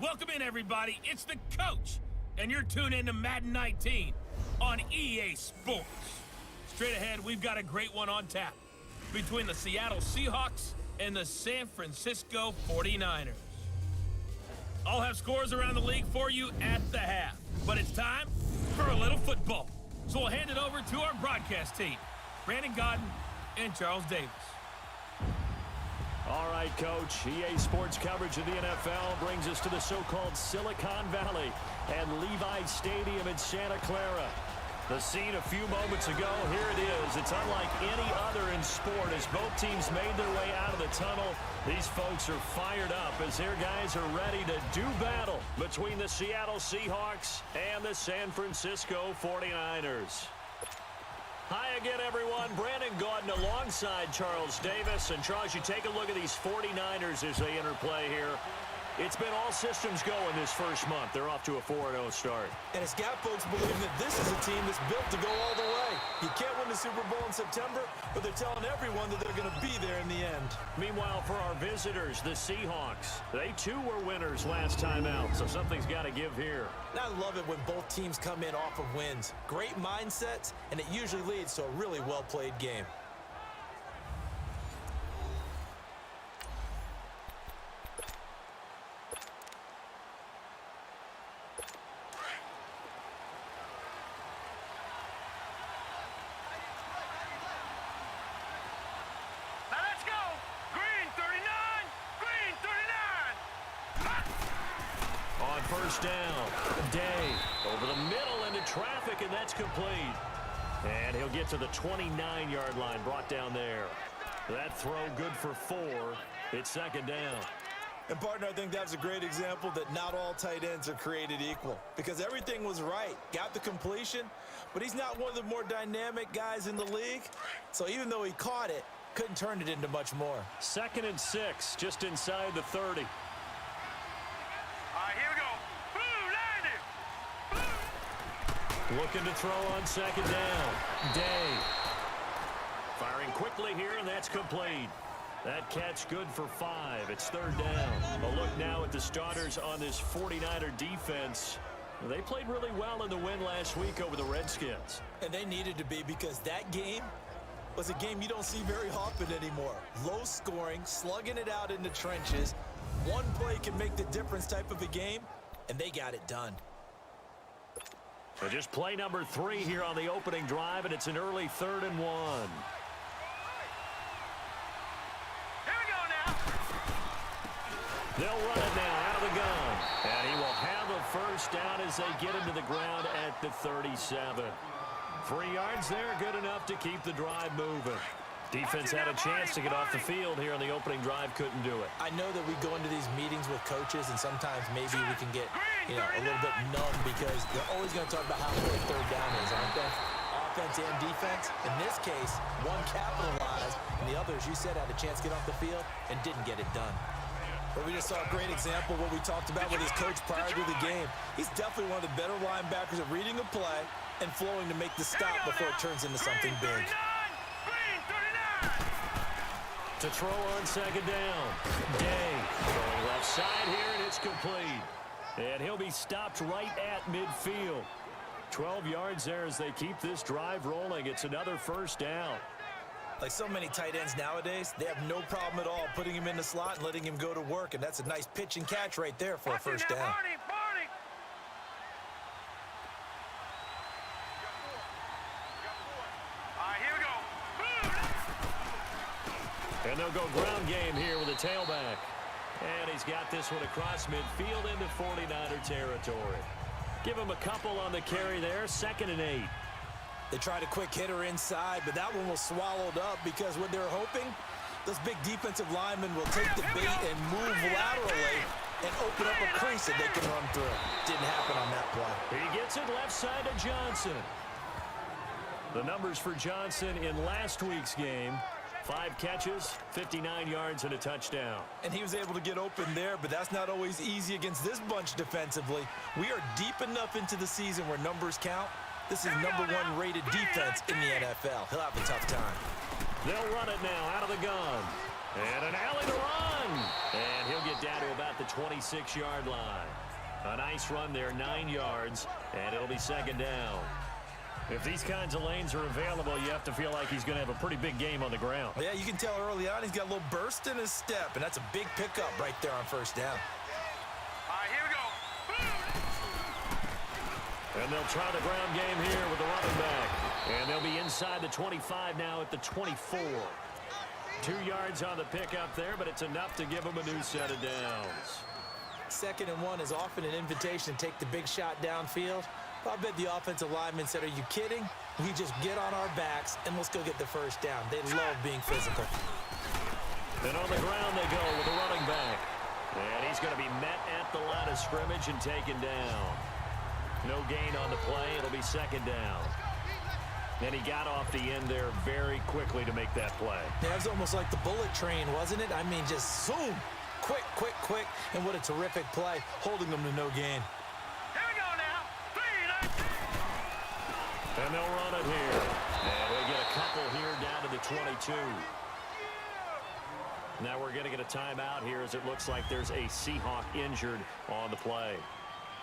Welcome in, everybody. It's the coach, and you're tuned in to Madden 19 on EA Sports. Straight ahead, we've got a great one on tap between the Seattle Seahawks and the San Francisco 49ers. I'll have scores around the league for you at the half, but it's time for a little football. So we'll hand it over to our broadcast team, Brandon Godden and Charles Davis. All right, Coach. EA Sports coverage of the NFL brings us to the so-called Silicon Valley and Levi Stadium in Santa Clara. The scene a few moments ago, here it is. It's unlike any other in sport as both teams made their way out of the tunnel. These folks are fired up as their guys are ready to do battle between the Seattle Seahawks and the San Francisco 49ers. Hi again, everyone. Brandon Godden alongside Charles Davis. And, Charles, you take a look at these 49ers as they interplay here. It's been all systems going this first month. They're off to a 4-0 start. And it's got folks believing that this is a team that's built to go all the way. You can't win the Super Bowl in September, but they're telling everyone that they're going to be there in the end. Meanwhile, for our visitors, the Seahawks, they too were winners last time out, so something's got to give here. And I love it when both teams come in off of wins. Great mindsets, and it usually leads to a really well-played game. First down. Day over the middle into traffic, and that's complete. And he'll get to the 29-yard line, brought down there. That throw good for 4. It's second down. And, partner, I think that was a great example that not all tight ends are created equal because everything was right. Got the completion, but he's not one of the more dynamic guys in the league. So even though he caught it, couldn't turn it into much more. 2nd and 6, just inside the 30. Here we go. Looking to throw on second down. Day. Firing quickly here, and that's complete. That catch good for 5. It's third down. A look now at the starters on this 49er defense. They played really well in the win last week over the Redskins. And they needed to be because that game was a game you don't see very often anymore. Low scoring, slugging it out in the trenches. One play can make the difference type of a game, and they got it done. So just play number 3 here on the opening drive, and it's an early 3rd and 1. Here we go now. They'll run it now out of the gun. And he will have a first down as they get him to the ground at the 37. 3 yards there, good enough to keep the drive moving. Defense had a chance to get off the field here on the opening drive, couldn't do it. I know that we go into these meetings with coaches, and sometimes maybe we can get, a little bit numb because they're always going to talk about how important third down is, aren't they? Offense and defense. In this case, one capitalized, and the other, as you said, had a chance to get off the field and didn't get it done. But we just saw a great example of what we talked about with his coach prior to the game. He's definitely one of the better linebackers at reading a play and flowing to make the stop before it turns into something big. To throw on second down. Day throwing left side here, and it's complete. And he'll be stopped right at midfield. 12 yards there as they keep this drive rolling. It's another first down. Like so many tight ends nowadays, they have no problem at all putting him in the slot and letting him go to work, and that's a nice pitch and catch right there for a first down. And they'll go ground game here with a tailback. And he's got this one across midfield into 49er territory. Give him a couple on the carry there, 2nd and 8. They tried a quick hitter inside, but that one was swallowed up because what they're hoping, those big defensive linemen will take the bait and move laterally and open up a crease that they can run through. Didn't happen on that play. He gets it left side to Johnson. The numbers for Johnson in last week's game: 5 catches, 59 yards, and a touchdown. And he was able to get open there, but that's not always easy against this bunch defensively. We are deep enough into the season where numbers count. This is #1 rated defense in the NFL. He'll have a tough time. They'll run it now out of the gun. And an alley to run. And he'll get down to about the 26-yard line. A nice run there, 9 yards, and it'll be second down. If these kinds of lanes are available, you have to feel like he's going to have a pretty big game on the ground. Yeah, you can tell early on he's got a little burst in his step, and that's a big pickup right there on first down. All right, here we go. And they'll try the ground game here with the running back. And they'll be inside the 25 now at the 24. 2 yards on the pickup there, but it's enough to give them a new set of downs. 2nd and 1 is often an invitation to take the big shot downfield. I bet the offensive lineman said, are you kidding? We just get on our backs and let's go get the first down. They love being physical. And on the ground they go with the running back. And he's going to be met at the line of scrimmage and taken down. No gain on the play. It'll be second down. And he got off the end there very quickly to make that play. Yeah, it was almost like the bullet train, wasn't it? I mean, just zoom. Quick, quick, quick. And what a terrific play, holding them to no gain. Here we go now. 3, 19. And they'll run it here. And we get a couple here down to the 22. Now we're going to get a timeout here as it looks like there's a Seahawk injured on the play.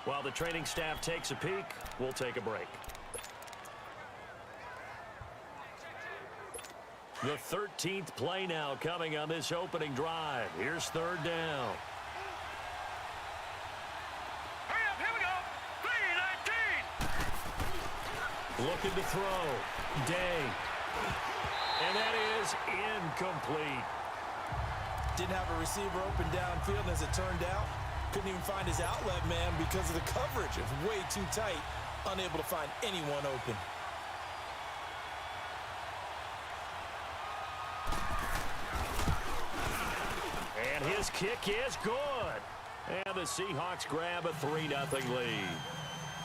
While the training staff takes a peek, we'll take a break. The 13th play now coming on this opening drive. Here's third down. Hurry up, here we go. 3, 19. Looking to throw. Day. And that is incomplete. Didn't have a receiver open downfield, and as it turned out, couldn't even find his outlet man because of the coverage. It was way too tight, unable to find anyone open. And his kick is good. And the Seahawks grab a 3-0 lead.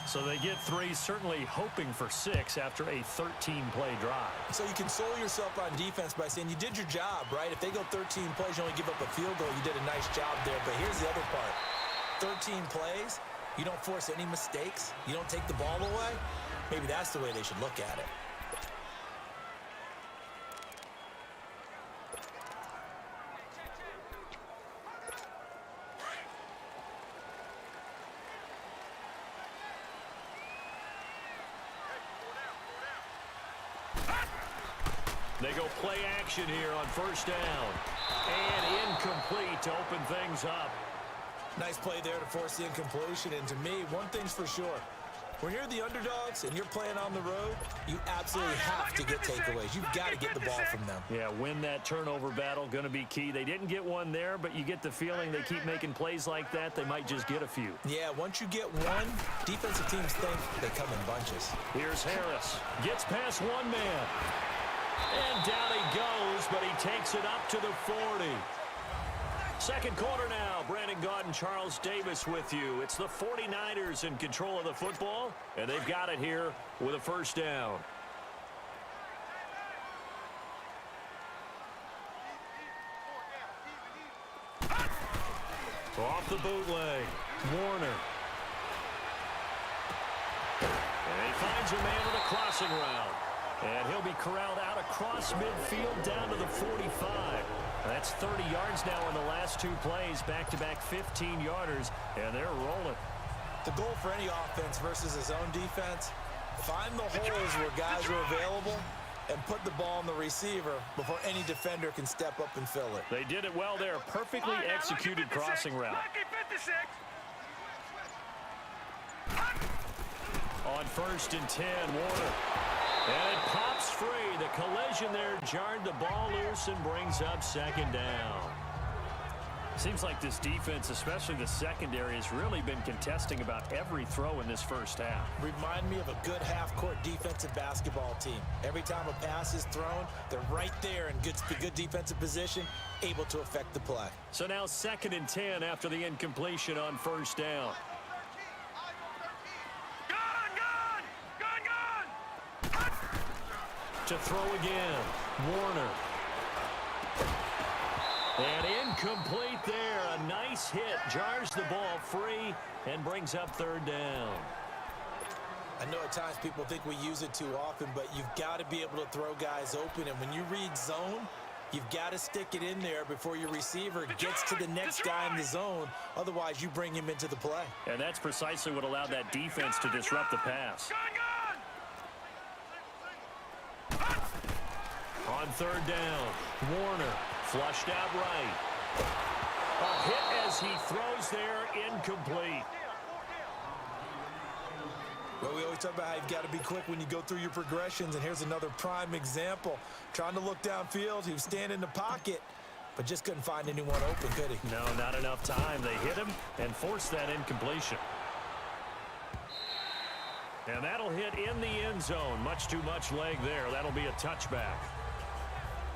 So they get 3, certainly hoping for 6 after a 13-play drive. So you console yourself on defense by saying you did your job, right? If they go 13 plays, you only give up a field goal, you did a nice job there. But here's the other part. 13 plays, you don't force any mistakes, you don't take the ball away. Maybe that's the way they should look at it. They go play action here on first down. And incomplete to open things up. Nice play there to force the incompletion. And to me, one thing's for sure. When you're the underdogs and you're playing on the road, you absolutely have to get takeaways. You've got to get the ball from them. Yeah, win that turnover battle, going to be key. They didn't get one there, but you get the feeling they keep making plays like that, they might just get a few. Yeah, once you get one, defensive teams think they come in bunches. Here's Harris. Gets past one man. And down he goes, but he takes it up to the 40. Second quarter now. Brandon Gaudin, Charles Davis with you. It's the 49ers in control of the football, and they've got it here with a first down. Off the bootleg. Warner. And he finds a man with a crossing route. And he'll be corralled out across midfield down to the 45. That's 30 yards now in the last 2 plays. Back-to-back 15-yarders, and they're rolling. The goal for any offense versus his own defense, find the holes where guys are available and put the ball on the receiver before any defender can step up and fill it. They did it well there. Perfectly executed crossing route. On first and 10, Warner. And it pops free. The collision there jarred the ball loose and brings up second down. Seems like this defense, especially the secondary, has really been contesting about every throw in this first half. Remind me of a good half-court defensive basketball team. Every time a pass is thrown, they're right there in good defensive position, able to affect the play. So now second and 10 after the incompletion on first down. To throw again, Warner. And incomplete there. A nice hit. Jars the ball free and brings up third down. I know at times people think we use it too often, but you've got to be able to throw guys open. And when you read zone, You've got to stick it in there before your receiver gets to the next guy in the zone. Otherwise, you bring him into the play. And that's precisely what allowed that defense to disrupt the pass. On third down, Warner flushed out right. A hit as he throws there, incomplete. Well, we always talk about how you've got to be quick when you go through your progressions, and here's another prime example. Trying to look downfield, he was standing in the pocket, but just couldn't find anyone open, could he? No, not enough time. They hit him and forced that incompletion. And that'll hit in the end zone. Much too much leg there. That'll be a touchback.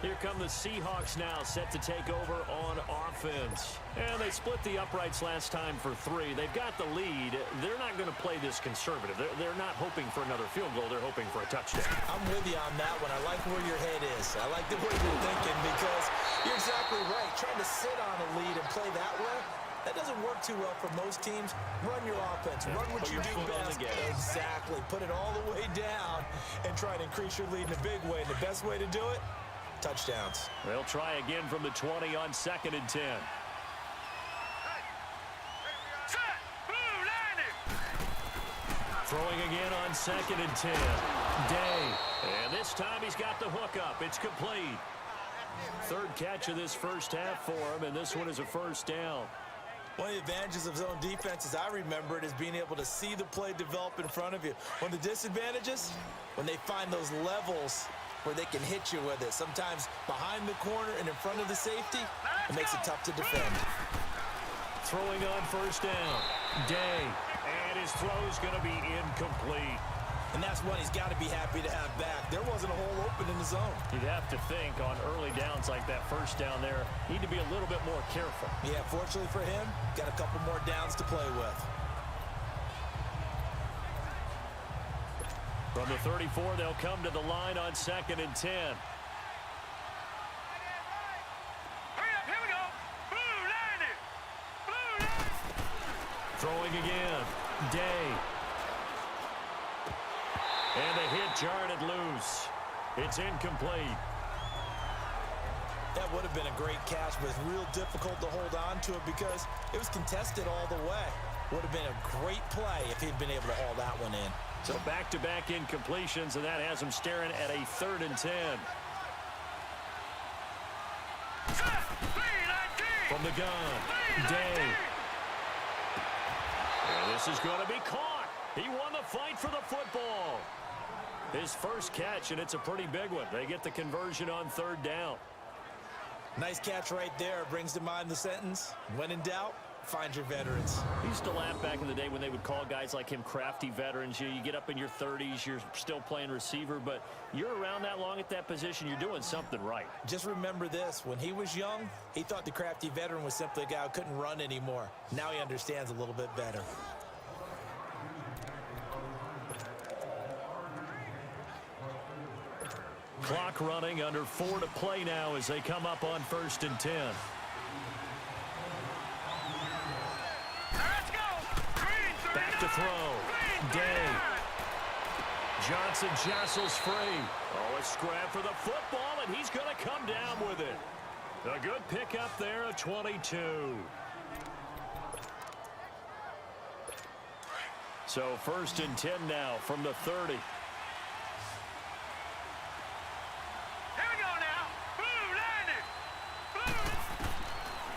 Here come the Seahawks now, set to take over on offense. And they split the uprights last time for 3. They've got the lead. They're not going to play this conservative. They're not hoping for another field goal. They're hoping for a touchdown. I'm with you on that one. I like where your head is. I like the way you're thinking because you're exactly right. Trying to sit on a lead and play that way, that doesn't work too well for most teams. Run your offense. Run what you do best. Exactly. Put it all the way down and try to increase your lead in a big way. And the best way to do it, touchdowns. They'll try again from the 20 on 2nd and 10. Throwing again on 2nd and 10. Day. And this time he's got the hook up. It's complete. Third catch of this first half for him, and this one is a first down. One of the advantages of zone defense, as I remember it, is being able to see the play develop in front of you. One of the disadvantages, when they find those levels where they can hit you with it. Sometimes behind the corner and in front of the safety, it makes it tough to defend. Throwing on first down. Day. And his throw's going to be incomplete. And that's one he's got to be happy to have back. There wasn't a hole open in the zone. You'd have to think on early downs like that first down there, need to be a little bit more careful. Yeah, fortunately for him, got a couple more downs to play with. From the 34, they'll come to the line on 2nd and 10. Hurry up, here we go. Blue line it. Blue line. Throwing again. Day. And the hit jarred it loose. It's incomplete. That would have been a great catch, but it's real difficult to hold on to it because it was contested all the way. Would have been a great play if he'd been able to haul that one in. So back-to-back incompletions, and that has him staring at a 3rd and 10. From the gun, Day. And this is going to be caught. He won the fight for the football. His first catch, and it's a pretty big one. They get the conversion on 3rd down. Nice catch right there. Brings to mind the sentence, when in doubt, find your veterans. I used to laugh back in the day when they would call guys like him crafty veterans. You get up in your 30s, you're still playing receiver, but you're around that long at that position, you're doing something right. Just remember this. When he was young, he thought the crafty veteran was simply a guy who couldn't run anymore. Now he understands a little bit better. Clock running, under 4 to play now as they come up on 1st and 10. Let's go. Green, Back to throw. Day. Johnson jostles free. Oh, a scrap for the football, and he's going to come down with it. A good pickup there, a 22. So 1st and 10 now from the 30.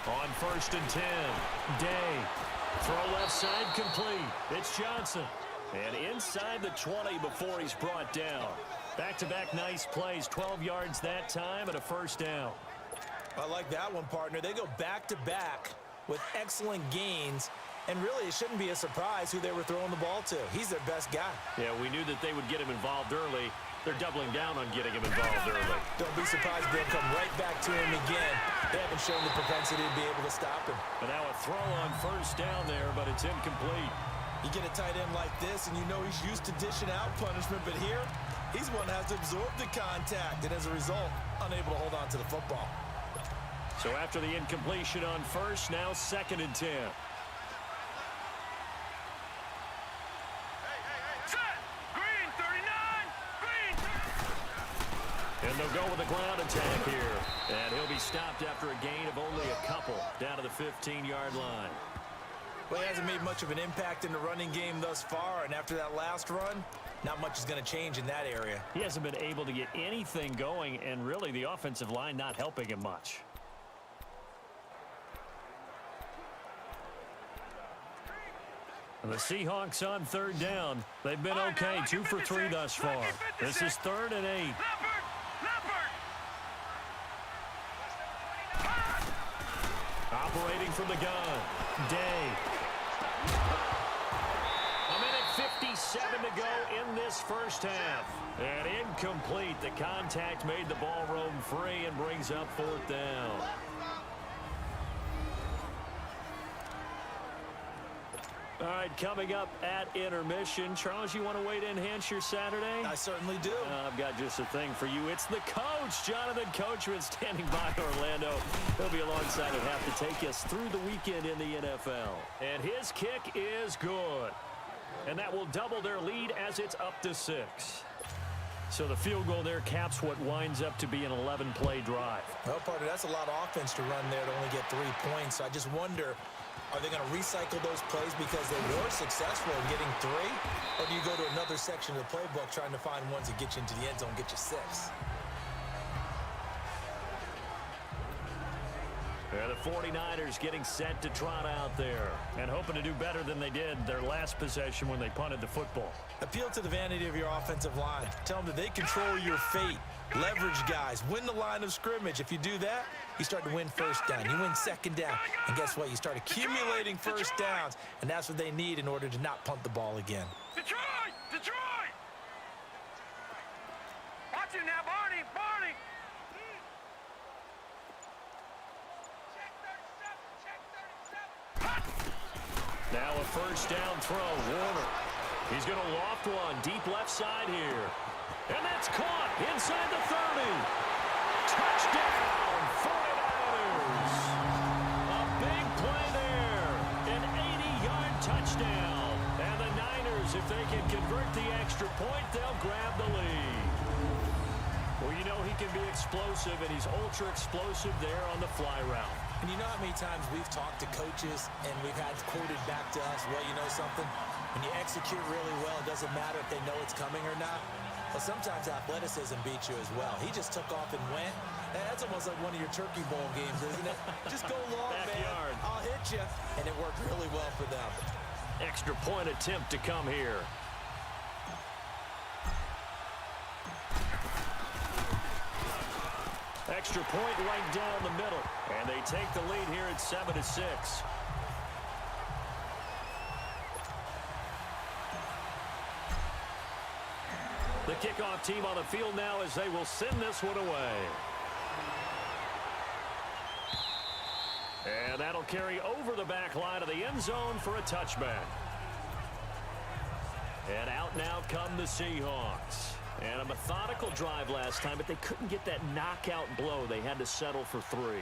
On 1st and 10, Day. Throw left side complete. It's Johnson. And inside the 20 before he's brought down. Back-to-back nice plays, 12 yards that time and a 1st down. I like that one, partner. They go back-to-back with excellent gains. And really, it shouldn't be a surprise who they were throwing the ball to. He's their best guy. Yeah, we knew that they would get him involved early. They're doubling down on getting him involved early. Don't be surprised they'll come right back to him again. They haven't shown the propensity to be able to stop him. And now a throw on 1st down there, but it's incomplete. You get a tight end like this, and you know he's used to dishing out punishment, but here, he's one that has to absorb the contact, and as a result, unable to hold on to the football. So after the incompletion on 1st, now 2nd and 10. And And they'll go with a ground attack here. And he'll be stopped after a gain of only a couple down to the 15-yard line. Well, he hasn't made much of an impact in the running game thus far, and after that last run, not much is going to change in that area. He hasn't been able to get anything going, and really the offensive line not helping him much. The Seahawks on third down. They've been okay, 2 for 3 thus far. This is 3rd and 8. Operating from the gun, Day. A minute 57 to go in this first half. And incomplete. The contact made the ball roam free and brings up 4th down. All right, coming up at intermission. Charles, you want to wait in Hampshire Saturday? I certainly do. I've got just a thing for you. It's the coach, Jonathan Coachman, standing by Orlando. He'll be alongside at half to take us through the weekend in the NFL. And his kick is good. And that will double their lead as it's up to 6. So the field goal there caps what winds up to be an 11-play drive. Well, partner, that's a lot of offense to run there to only get 3 points. So I just wonder, are they going to recycle those plays because they were successful in getting 3? Or do you go to another section of the playbook trying to find ones that get you into the end zone, get you 6? Yeah, the 49ers getting set to trot out there and hoping to do better than they did their last possession when they punted the football. Appeal to the vanity of your offensive line. Tell them that they control your fate. Leverage guys. Win the line of scrimmage. If you do that, you start to win first down. You win second down. And guess what? You start accumulating first downs. And that's what they need in order to not punt the ball again. Detroit! Detroit! Watch it now, Barney! Barney! Now a first down throw. Warner. He's going to loft one deep left side here. And that's caught inside the 30. Touchdown, 49ers. A big play there. An 80-yard touchdown. And the Niners, if they can convert the extra point, they'll grab the lead. Well, you know he can be explosive, and he's ultra-explosive there on the fly route. And you know how many times we've talked to coaches and we've had quoted back to us, well, you know something? When you execute really well, it doesn't matter if they know it's coming or not. But sometimes athleticism beats you as well. He just took off and went. That's almost like one of your Turkey Bowl games, isn't it? Just go long, Backyard. man. I'll hit you. And it worked really well for them. Extra point attempt to come here. Extra point right down the middle. And they take the lead here at 7-6. The kickoff team on the field now as they will send this one away. And that'll carry over the back line of the end zone for a touchback. And out now come the Seahawks. And a methodical drive last time, but they couldn't get that knockout blow. They had to settle for 3.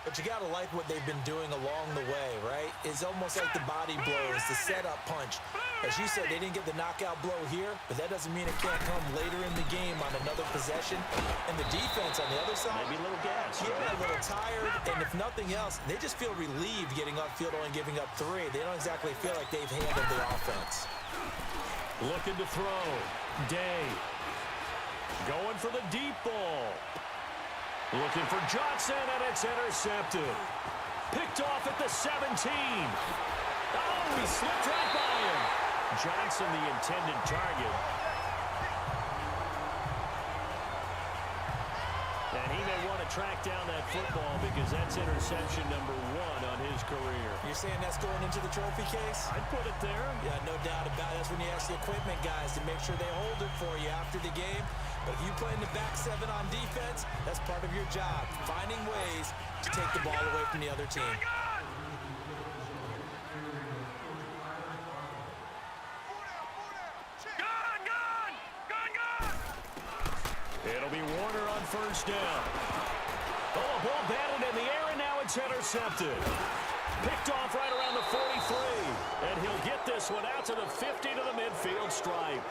But you got to like what they've been doing along the way, right? It's almost like the body blows, the setup punch. As you said, they didn't get the knockout blow here, but that doesn't mean it can't come later in the game on another possession. And the defense on the other side, Maybe a little gas. yeah, a little tired. And if nothing else, they just feel relieved getting upfield only giving up 3. They don't exactly feel like they've handled the offense. Looking to throw. Day. Going for the deep ball. Looking for Johnson, and it's intercepted. Picked off at the 17. Oh, he slipped right by him. Johnson, the intended target. And he may want to track down that football because that's interception number 1 on his career. You're saying that's going into the trophy case? I'd put it there. Yeah, no doubt about it. That's when you ask the equipment guys to make sure they hold it for you after the game. But if you play in the back 7 on defense, that's part of your job, finding ways to take the ball away from the other team. It'll be Warner on first down. Oh, a ball batted in the air, and now it's intercepted. Picked off right around the 43. And he'll get this one out to the 50 to the midfield stripe.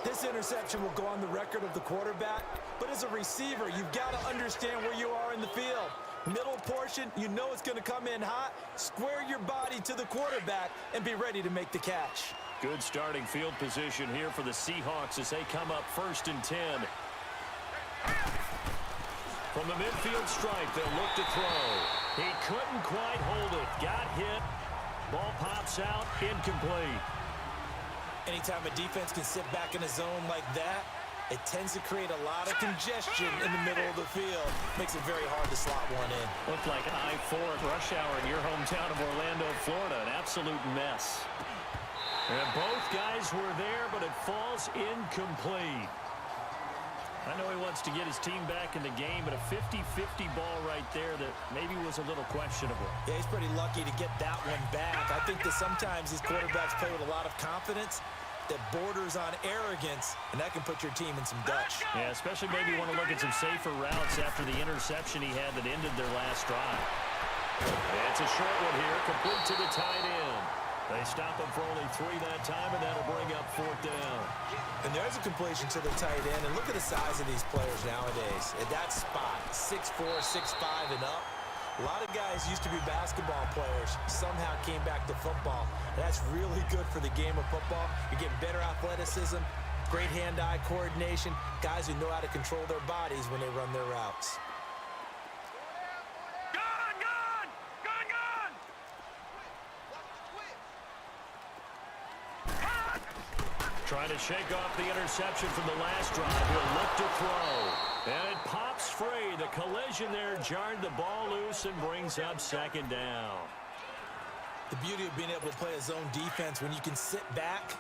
This interception will go on the record of the quarterback, but as a receiver, you've got to understand where you are in the field. Middle portion, you know it's going to come in hot. Square your body to the quarterback and be ready to make the catch. Good starting field position here for the Seahawks as they come up 1st and 10. From the midfield stripe, they'll look to throw. He couldn't quite hold it. Got hit. Ball pops out. Incomplete. Anytime a defense can sit back in a zone like that, it tends to create a lot of congestion in the middle of the field. Makes it very hard to slot one in. Looked like I-4 at rush hour in your hometown of Orlando, Florida. An absolute mess. And both guys were there, but it falls incomplete. I know he wants to get his team back in the game, but a 50-50 ball right there that maybe was a little questionable. Yeah, he's pretty lucky to get that one back. I think that sometimes these quarterbacks play with a lot of confidence that borders on arrogance, and that can put your team in some dutch. Yeah, especially maybe want to look at some safer routes after the interception he had that ended their last drive. It's a short one here, complete to the tight end. They stop him for only 3 that time, and that'll bring up 4th down. And there's a completion to the tight end, and look at the size of these players nowadays. At that spot, 6'4", 6'5", and up. A lot of guys used to be basketball players, somehow came back to football. That's really good for the game of football. You're getting better athleticism, great hand-eye coordination, guys who know how to control their bodies when they run their routes. Trying to shake off the interception from the last drive. He'll look to throw. And it pops free. The collision there jarred the ball loose and brings up 2nd down. The beauty of being able to play a zone defense when you can sit back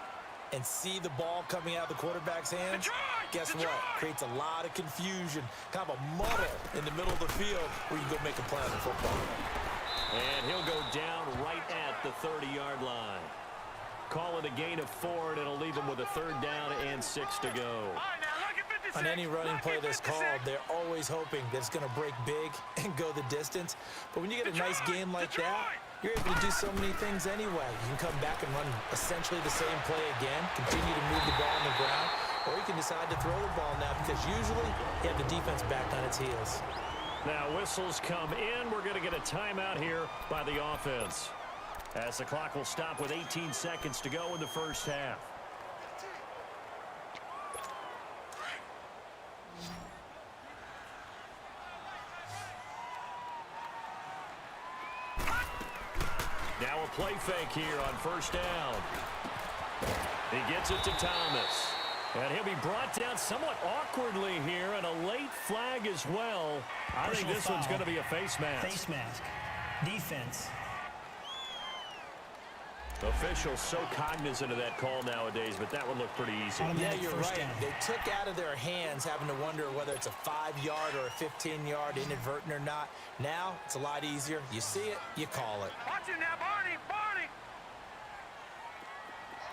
and see the ball coming out of the quarterback's hands, guess what? Creates a lot of confusion, kind of a muddle in the middle of the field where you can go make a play on the football. And he'll go down right at the 30-yard line. Call it a gain of 4, and it'll leave him with a 3rd down and 6 to go. On any running play that's called, they're always hoping that it's going to break big and go the distance. But when you get a nice game like that, you're able to do so many things anyway. You can come back and run essentially the same play again, continue to move the ball on the ground, or you can decide to throw the ball now because usually you have the defense back on its heels. Now whistles come in. We're going to get a timeout here by the offense, as the clock will stop with 18 seconds to go in the 1st half. Now a play fake here on 1st down. He gets it to Thomas. And he'll be brought down somewhat awkwardly here, and a late flag as well. I think this one's going to be a face mask. Face mask. Defense. Officials so cognizant of that call nowadays, but that one looked pretty easy. Yeah, you're right. They took out of their hands having to wonder whether it's a 5-yard or a 15-yard inadvertent or not. Now, it's a lot easier. You see it, you call it. Watch it now, Barney! Barney!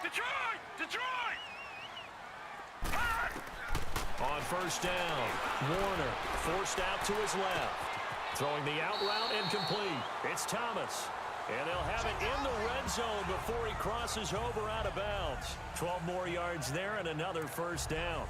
Detroit! Detroit! On 1st down, Warner forced out to his left. Throwing the out route incomplete. It's Thomas. And they'll have it in the red zone before he crosses over out of bounds. 12 more yards there and another 1st down.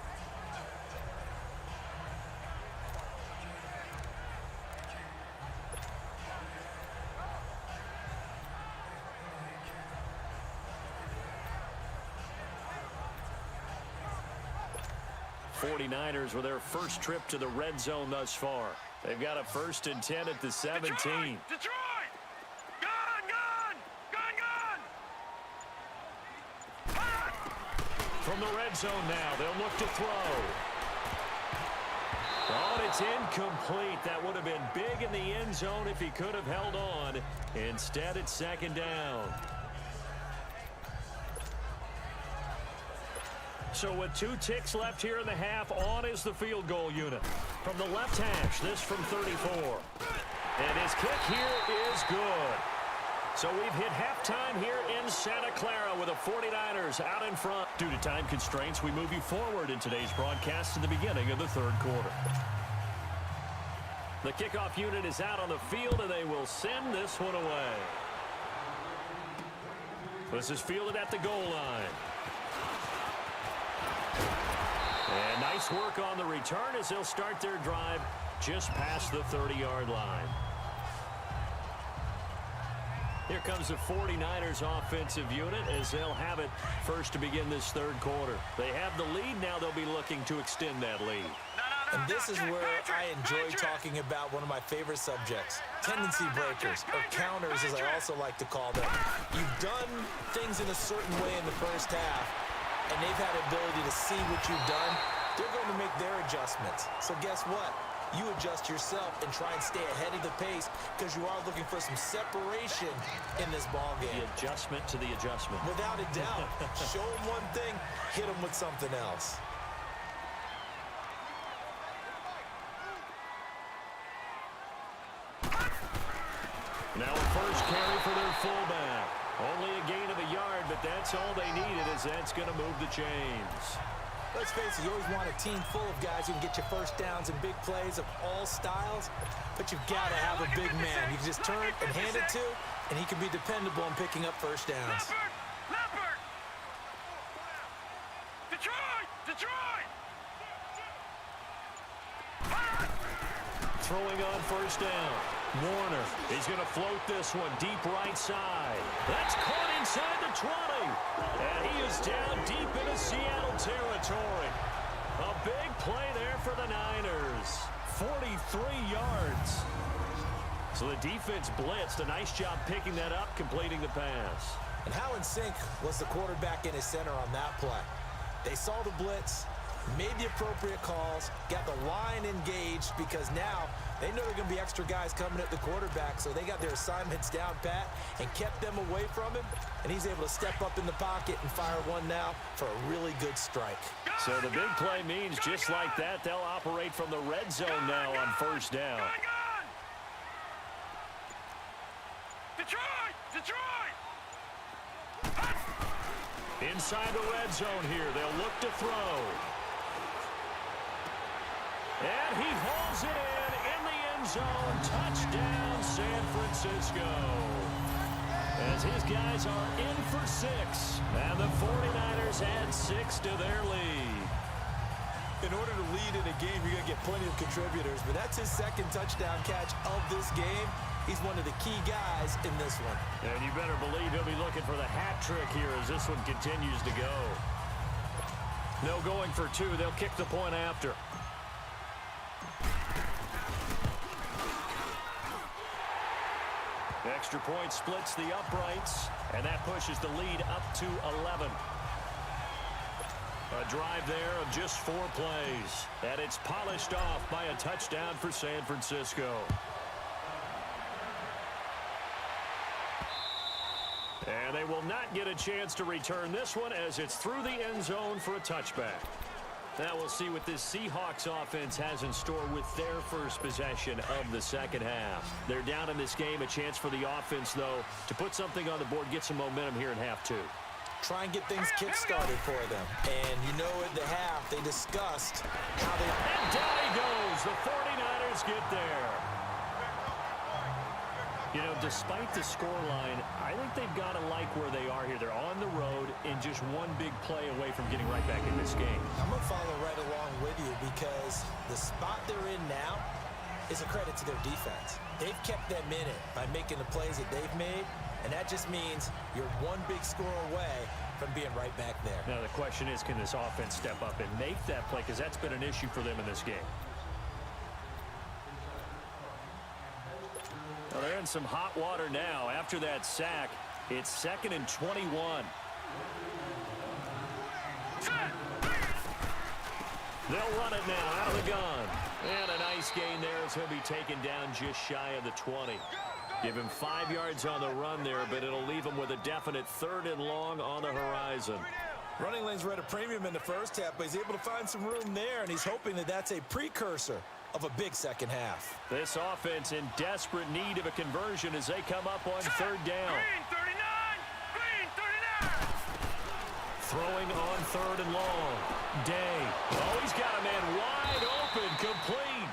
'49ers with their first trip to the red zone thus far. They've got a 1st and 10 at the 17. Detroit! Gun! Gun! Gun! Gun! From the red zone now, they'll look to throw. Oh, and it's incomplete. That would have been big in the end zone if he could have held on. Instead, it's 2nd down. So with 2 ticks left here in the half, on is the field goal unit. From the left hash, this from 34. And his kick here is good. So we've hit halftime here in Santa Clara with the 49ers out in front. Due to time constraints, we move you forward in today's broadcast to the beginning of the 3rd quarter. The kickoff unit is out on the field, and they will send this one away. This is fielded at the goal line. And nice work on the return as they'll start their drive just past the 30-yard line. Here comes the 49ers offensive unit as they'll have it first to begin this third quarter. They have the lead. Now they'll be looking to extend that lead. And this is where I enjoy talking about one of my favorite subjects, tendency breakers, or counters as I also like to call them. You've done things in a certain way in the first half, and they've had the ability to see what you've done. They're going to make their adjustments. So guess what? You adjust yourself and try and stay ahead of the pace because you are looking for some separation in this ball game. The adjustment to the adjustment. Without a doubt. Show them one thing, hit them with something else. Now a first carry for their fullback. Only a gain of a yard, but that's all they needed as that's going to move the chains. Let's face it, you always want a team full of guys who can get you first downs and big plays of all styles, but you've got to have a big man you can just turn and hand it to, and he can be dependable in picking up first downs. Leopard! Detroit! Detroit! Throwing on first down. Warner is going to float this one deep right side. That's caught inside the 20. And he is down deep into Seattle territory. A big play there for the Niners. 43 yards. So the defense blitzed. A nice job picking that up, completing the pass. And how in sync was the quarterback in his center on that play? They saw the blitz, made the appropriate calls, got the line engaged because now they know there are going to be extra guys coming at the quarterback, so they got their assignments down pat and kept them away from him, and he's able to step up in the pocket and fire one now for a really good strike. So the big play means just like that, they'll operate from the red zone now on first down. Detroit! Detroit! Inside the red zone here, they'll look to throw. And he hauls it in the end zone. Touchdown, San Francisco. As his guys are in for 6. And the 49ers add 6 to their lead. In order to lead in a game, you're going to get plenty of contributors, but that's his second touchdown catch of this game. He's one of the key guys in this one. And you better believe he'll be looking for the hat trick here as this one continues to go. No going for 2. They'll kick the point after. Extra point splits the uprights, and that pushes the lead up to 11. A drive there of just 4 plays, and it's polished off by a touchdown for San Francisco. And they will not get a chance to return this one as it's through the end zone for a touchback. Now we'll see what this Seahawks offense has in store with their first possession of the second half. They're down in this game. A chance for the offense, though, to put something on the board, get some momentum here in half 2. Try and get things kick-started for them. And you know at the half, they discussed how they... And down he goes. The 49ers get there. You know, despite the scoreline, I think they've got to like where they are here. They're on the road and just one big play away from getting right back in this game. I'm going to follow right along with you because the spot they're in now is a credit to their defense. They've kept them in it by making the plays that they've made, and that just means you're one big score away from being right back there. Now the question is, can this offense step up and make that play? Because that's been an issue for them in this game. Well, they're in some hot water now. After that sack, it's 2nd and 21. They'll run it now out of the gun. And a nice gain there as he'll be taken down just shy of the 20. Give him 5 yards on the run there, but it'll leave him with a definite 3rd and long on the horizon. Running lanes were at a premium in the first half, but he's able to find some room there, and he's hoping that that's a precursor of a big second half. This offense in desperate need of a conversion as they come up on 3rd down. Green 39! Green 39! Throwing on 3rd and long. Day. Oh, he's got a man wide open, complete.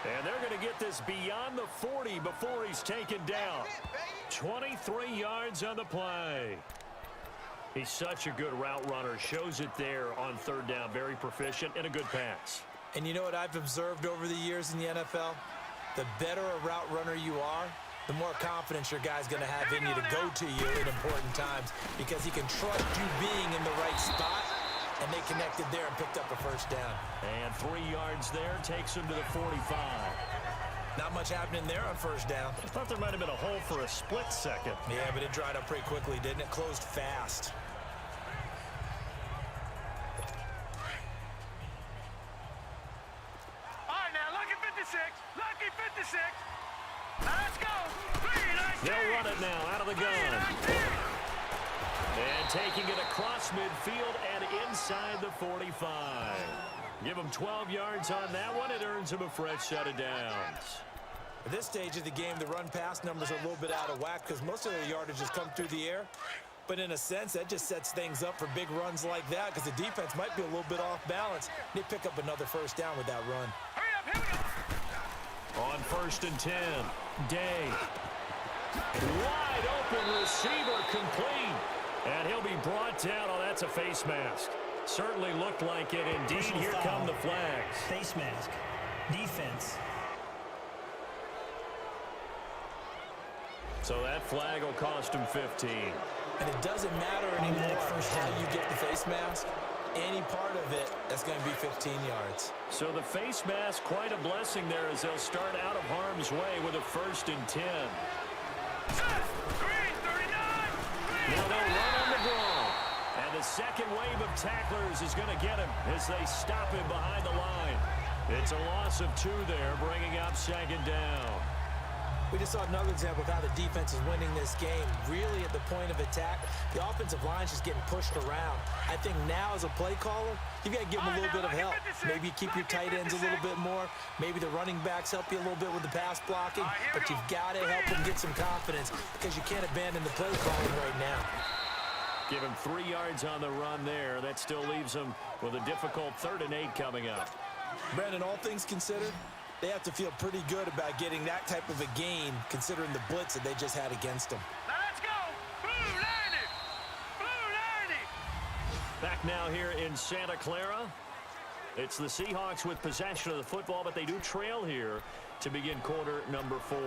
And they're going to get this beyond the 40 before he's taken down. 23 yards on the play. He's such a good route runner. Shows it there on third down. Very proficient and a good pass. And you know what I've observed over the years in the NFL? The better a route runner you are, the more confidence your guy's going to have in you to go to you in important times because he can trust you being in the right spot, and they connected there and picked up a first down. And 3 yards there takes him to the 45. Not much happening there on first down. I thought there might have been a hole for a split second. Yeah, but it dried up pretty quickly, didn't it? Closed fast. All right, now, lucky 56. Lucky 56. Let's go. 3-19. They'll run it now out of the gun. 3-19. And taking it across midfield and inside the 45. Give him 12 yards on that one. It earns him a fresh set of downs. At this stage of the game, the run-pass numbers are a little bit out of whack because most of their yardage has come through the air. But in a sense, that just sets things up for big runs like that because the defense might be a little bit off balance. They pick up another first down with that run. Hurry up, here we go. On 1st and 10, Day. Wide open receiver complete. And he'll be brought down. Oh, that's a face mask. Certainly looked like it indeed. Personal Here foul. come the flags. Face mask. Defense. So that flag will cost him 15. And it doesn't matter anymore Automatic first how down. you get the face mask. Any part of it, that's going to be 15 yards. So the face mask, quite a blessing there as they'll start out of harm's way with a 1st and 10. Set. Green, 39. Now they'll run on the draw. And the second wave of tacklers is going to get him as they stop him behind the line. It's a loss of 2 there, bringing up 2nd down. We just saw another example of how the defense is winning this game. Really at the point of attack, the offensive line's just getting pushed around. I think now as a play caller, you've got to give them a little bit of help. Maybe keep your tight ends a little bit more. Maybe the running backs help you a little bit with the pass blocking. But you've got to help them get some confidence because you can't abandon the play calling right now. Give him 3 yards on the run there. That still leaves him with a difficult 3rd and 8 coming up. Brandon, all things considered, they have to feel pretty good about getting that type of a gain considering the blitz that they just had against them. Now let's go. Blue 90. Blue 90. Back now here in Santa Clara. It's the Seahawks with possession of the football, but they do trail here to begin quarter number 4.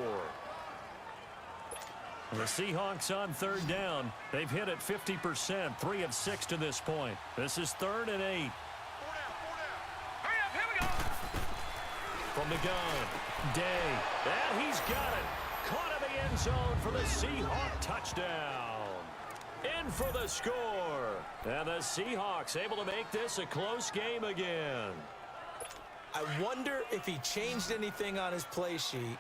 And the Seahawks on 3rd down. They've hit it 50%, 3 of 6 to this point. This is 3rd and 8. Hurry up, here we go. From the gun, Day. And he's got it. Caught in the end zone for the Seahawk touchdown. In for the score. And the Seahawks able to make this a close game again. I wonder if he changed anything on his play sheet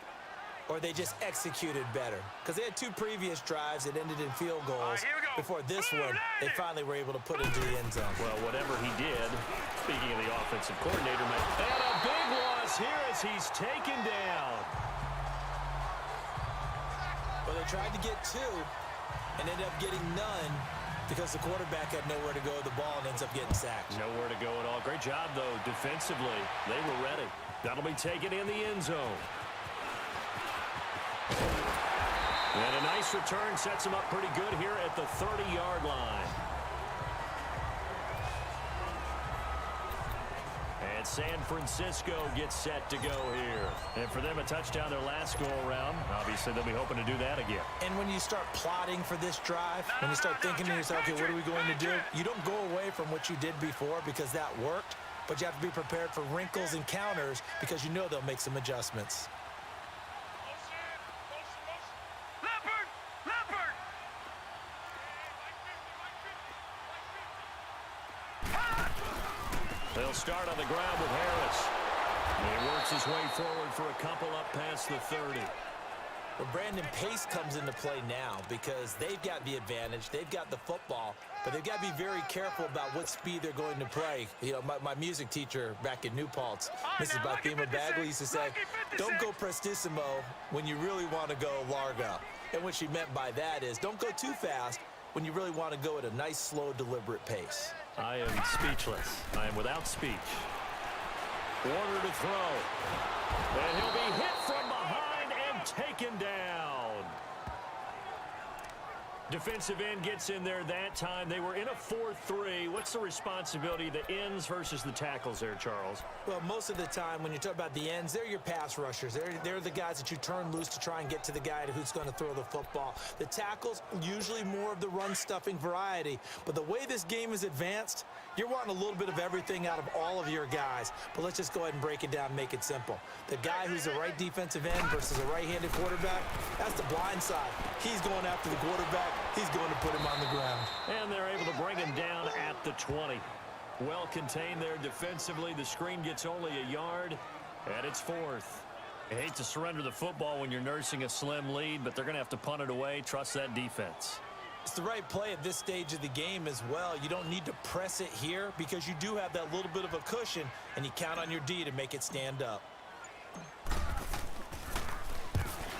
or they just executed better. Because they had 2 previous drives that ended in field goals. here we go. Before this one, they finally were able to put it into the end zone. Well, whatever he did, speaking of the offensive coordinator, and a big loss here as he's taken down. Well, they tried to get 2 and ended up getting none because the quarterback had nowhere to go with the ball and ends up getting sacked. Nowhere to go at all. Great job, though, defensively. They were ready. That'll be taken in the end zone. And a nice return sets him up pretty good here at the 30-yard line. And San Francisco gets set to go here. And for them, a touchdown their last go-around. Obviously, they'll be hoping to do that again. And when you start plotting for this drive, when you start thinking to yourself, okay, what are we going to do? You don't go away from what you did before because that worked, but you have to be prepared for wrinkles and counters because you know they'll make some adjustments. Leopard. Leopard. They'll start on the ground with Harris. And he works his way forward for a couple up past the 30. Well, Brandon, pace comes into play now because they've got the advantage. They've got the football, but they've got to be very careful about what speed they're going to play. You know, my music teacher back in New Paltz, Mrs. Bathema Bagley, used to say, don't go prestissimo when you really want to go largo. And what she meant by that is don't go too fast when you really want to go at a nice, slow, deliberate pace. I am speechless. I am without speech. Warner to throw. And he'll be hit from behind and taken down. Defensive end gets in there that time. They were in a 4-3. What's the responsibility of the ends versus the tackles there, Charles? Well, most of the time when you talk about the ends, they're your pass rushers. They're the guys that you turn loose to try and get to the guy who's going to throw the football. The tackles, usually more of the run-stuffing variety. But the way this game is advanced, you're wanting a little bit of everything out of all of your guys. But let's just go ahead and break it down and make it simple. The guy who's the right defensive end versus a right-handed quarterback, that's the blind side. He's going after the quarterback. He's going to put him on the ground. And they're able to bring him down at the 20. Well contained there defensively. The screen gets only a yard, and it's 4th. I hate to surrender the football when you're nursing a slim lead, but they're going to have to punt it away. Trust that defense. It's the right play at this stage of the game as well. You don't need to press it here because you do have that little bit of a cushion, and you count on your D to make it stand up.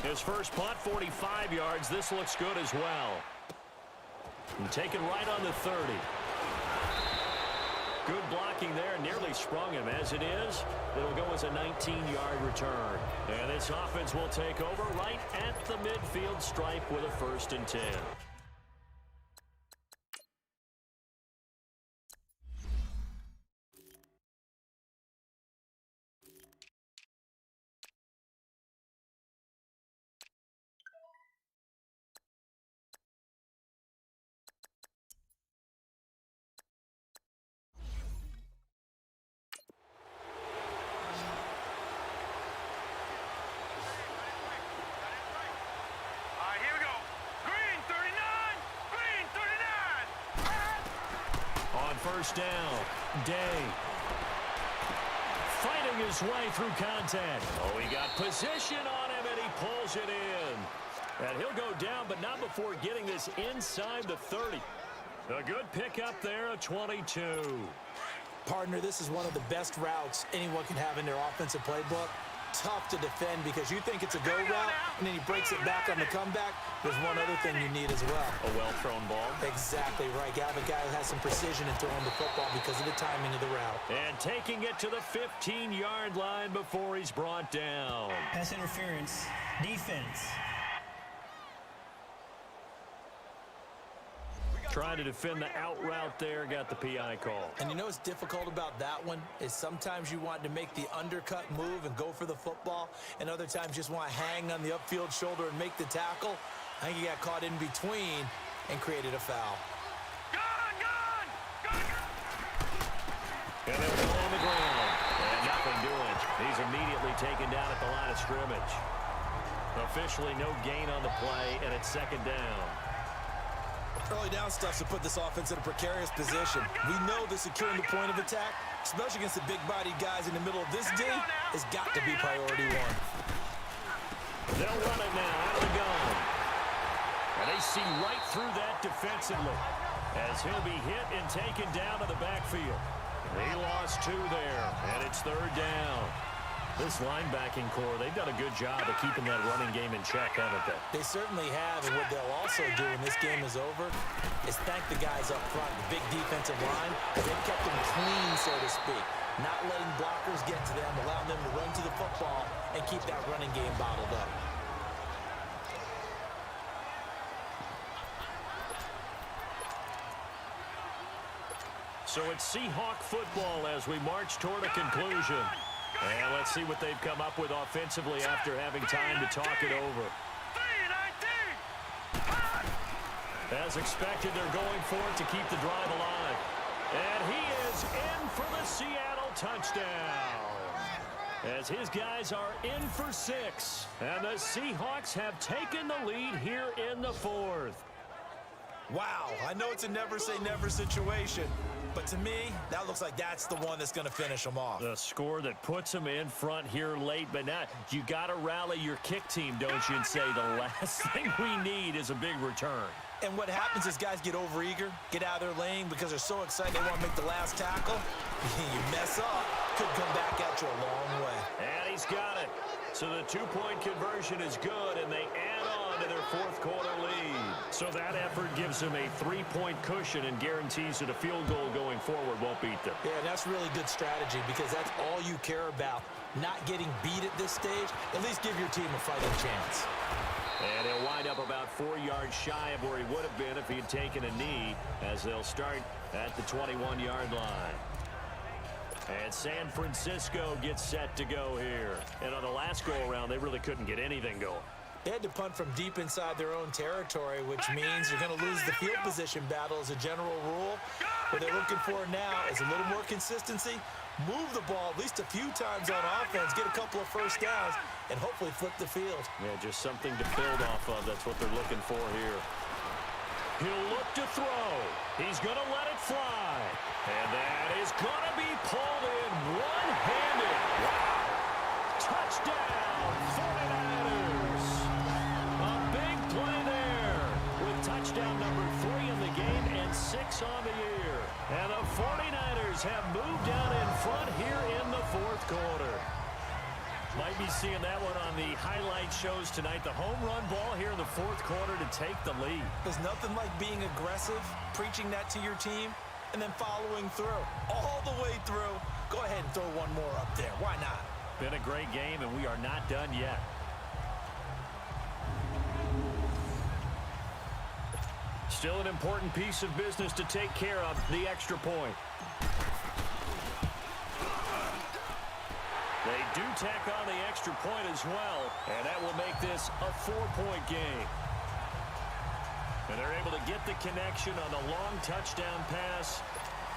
His first punt, 45 yards. This looks good as well. And taken right on the 30. Good blocking there. Nearly sprung him. As it is, it'll go as a 19-yard return. And this offense will take over right at the midfield stripe with a 1st and 10. Here we go. Green 39. Green 39. On 1st down, Day. Fighting his way through contact. Oh, he got position on him, and he pulls it in. And he'll go down, but not before getting this inside the 30. A good pickup there, a 22. Partner, this is one of the best routes anyone can have in their offensive playbook. Tough to defend because you think it's a go route, and then he breaks it back on the comeback. There's one other thing you need as well. A well-thrown ball. Exactly right. You have a guy who has some precision in throwing the football because of the timing of the route. And taking it to the 15-yard line before he's brought down. Pass interference. Defense. Trying to defend the out route there, got the PI call. And you know what's difficult about that one is sometimes you want to make the undercut move and go for the football, and other times you just want to hang on the upfield shoulder and make the tackle. I think he got caught in between and created a foul. And they'll go on the ground. And nothing doing. He's immediately taken down at the line of scrimmage. Officially no gain on the play, and it's 2nd down. Early down stuff to put this offense in a precarious position. We know that securing the point of attack, especially against the big-bodied guys in the middle of this D, has got to be priority 1. They'll run it now out of the gun. And they see right through that defensively as he'll be hit and taken down to the backfield. He lost 2 there, and it's 3rd down. This linebacking core, they've done a good job of keeping that running game in check, haven't they? They certainly have, and what they'll also do when this game is over is thank the guys up front, the big defensive line, because they've kept them clean, so to speak. Not letting blockers get to them, allowing them to run to the football and keep that running game bottled up. So it's Seahawk football as we march toward a conclusion. And let's see what they've come up with offensively after having time to talk it over. As expected, they're going for it to keep the drive alive. And he is in for the Seattle touchdown. As his guys are in for 6. And the Seahawks have taken the lead here in the 4th. Wow, I know it's a never-say-never situation, but to me, that looks like that's the one that's going to finish them off. The score that puts them in front here late, but now you got to rally your kick team, don't you, and say the last thing we need is a big return. And what happens is guys get overeager, get out of their lane because they're so excited they want to make the last tackle. You mess up, could come back at you a long way. And he's got it. So the 2-point conversion is good, and they add on to their 4th quarter lead. So that effort gives them a 3-point cushion and guarantees that a field goal going forward won't beat them. Yeah, that's really good strategy because that's all you care about. Not getting beat at this stage. At least give your team a fighting chance. And he'll wind up about 4 yards shy of where he would have been if he had taken a knee, as they'll start at the 21-yard line. And San Francisco gets set to go here. And on the last go-around, they really couldn't get anything going. They had to punt from deep inside their own territory, which means you're going to lose the field position battle as a general rule. What they're looking for now is a little more consistency, move the ball at least a few times on offense, get a couple of first downs, and hopefully flip the field. Yeah, just something to build off of. That's what they're looking for here. He'll look to throw. He's going to let it fly. And that is going to be pulled in one-handed. Wow. Touchdown, 49ers. A big play there with touchdown number 3 in the game and 6 on the year. And the 49ers have moved down in front here in the fourth quarter. Might be seeing that one on the highlight shows tonight. The home run ball here in the fourth quarter to take the lead. There's nothing like being aggressive, preaching that to your team, and then following through. All the way through. Go ahead and throw one more up there. Why not? Been a great game, and we are not done yet. Still an important piece of business to take care of, the extra point. They do tack on the extra point as well, and that will make this a 4-point game. And they're able to get the connection on the long touchdown pass,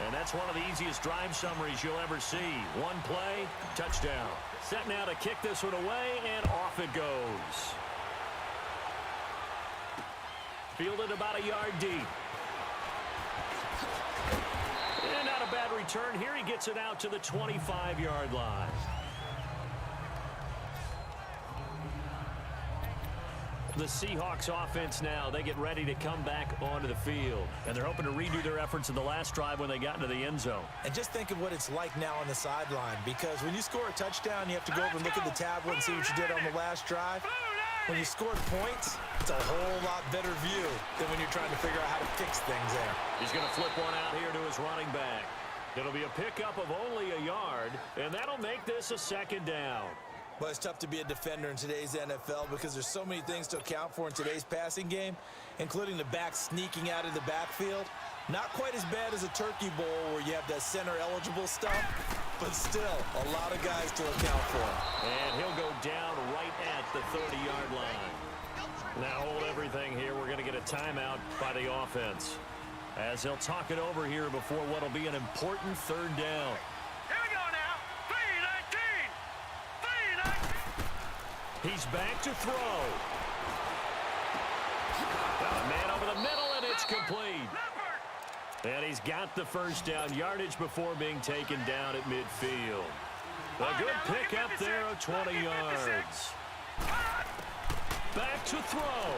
and that's one of the easiest drive summaries you'll ever see. One play, touchdown. Set now to kick this one away, and off it goes. Fielded about a yard deep. And not a bad return here. He gets it out to the 25-yard line. The Seahawks offense now, they get ready to come back onto the field. And they're hoping to redo their efforts in the last drive when they got into the end zone. And just think of what it's like now on the sideline, because when you score a touchdown, you have to go over and look at the tablet and see what you did on the last drive. When you scored points, it's a whole lot better view than when you're trying to figure out how to fix things there. He's going to flip one out here to his running back. It'll be a pickup of only a yard, and that'll make this a second down. Well, it's tough to be a defender in today's NFL because there's so many things to account for in today's passing game, including the back sneaking out of the backfield. Not quite as bad as a turkey bowl where you have that center-eligible stuff, but still a lot of guys to account for. And he'll go down right at the 30-yard line. Now hold everything here. We're going to get a timeout by the offense, as they'll talk it over here before what will be an important third down. Here we go now. 3-19. He's back to throw. Got a man over the middle, and it's complete. And he's got the first down yardage before being taken down at midfield. A good pickup there of 20 yards. Back to throw.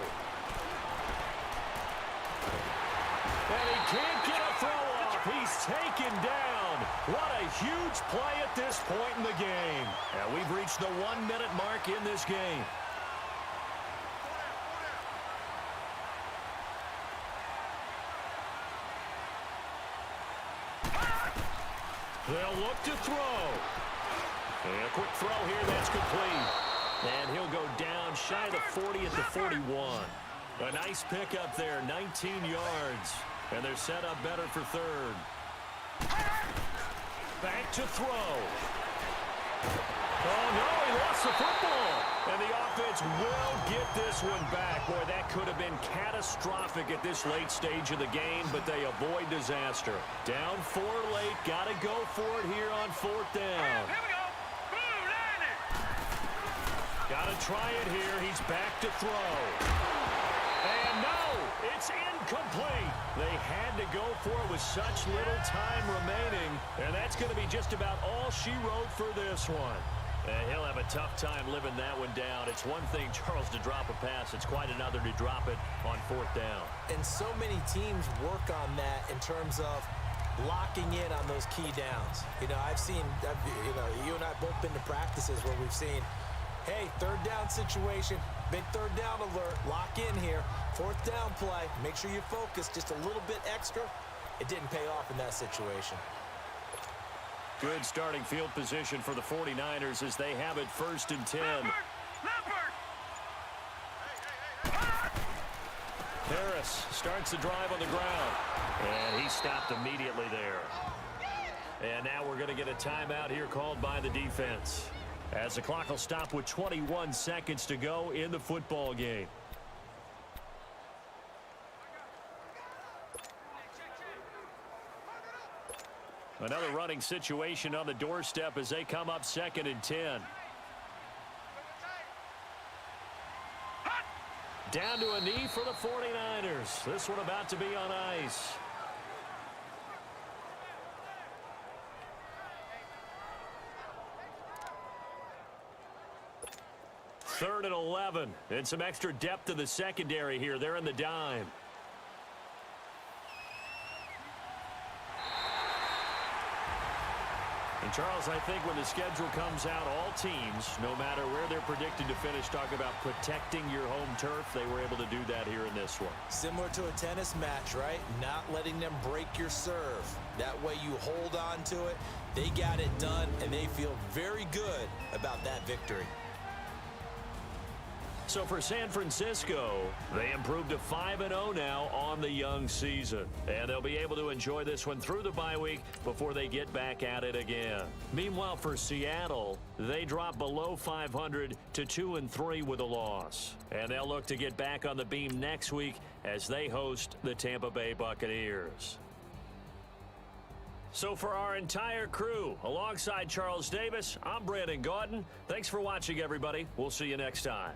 And he can't get a throw off. He's taken down. What a huge play at this point in the game. And we've reached the 1-minute mark in this game. They'll look to throw. And a quick throw here, that's complete. And he'll go down shy of the 40 at the 41. A nice pickup there, 19 yards. And they're set up better for third. Back to throw. Oh, no, he lost the football. And the offense will get this one back. Boy, that could have been catastrophic at this late stage of the game, but they avoid disaster. Down 4 late, got to go for it here on fourth down. Here we go. Boom, landed. Got to try it here. He's back to throw. And no, it's incomplete. They had to go for it with such little time remaining, and that's going to be just about all she wrote for this one. And he'll have a tough time living that one down. It's one thing, Charles, to drop a pass. It's quite another to drop it on fourth down. And so many teams work on that in terms of locking in on those key downs. You know, you and I have both been to practices where we've seen, hey, third down situation, big third down alert, lock in here, fourth down play, make sure you focus just a little bit extra. It didn't pay off in that situation. Good starting field position for the 49ers as they have it 1st and 10. Leopard! Harris starts the drive on the ground. And he stopped immediately there. And now we're going to get a timeout here called by the defense, as the clock will stop with 21 seconds to go in the football game. Another running situation on the doorstep as they come up 2nd and 10. Down to a knee for the 49ers. This one about to be on ice. Third and 11. And some extra depth in the secondary here. They're in the dime. And Charles, I think when the schedule comes out, all teams, no matter where they're predicted to finish, talk about protecting your home turf. They were able to do that here in this one. Similar to a tennis match, right? Not letting them break your serve. That way you hold on to it. They got it done, and they feel very good about that victory. So for San Francisco, they improved to 5-0 now on the young season. And they'll be able to enjoy this one through the bye week before they get back at it again. Meanwhile, for Seattle, they drop below 500 to 2-3 with a loss. And they'll look to get back on the beam next week as they host the Tampa Bay Buccaneers. So for our entire crew, alongside Charles Davis, I'm Brandon Gaudin. Thanks for watching, everybody. We'll see you next time.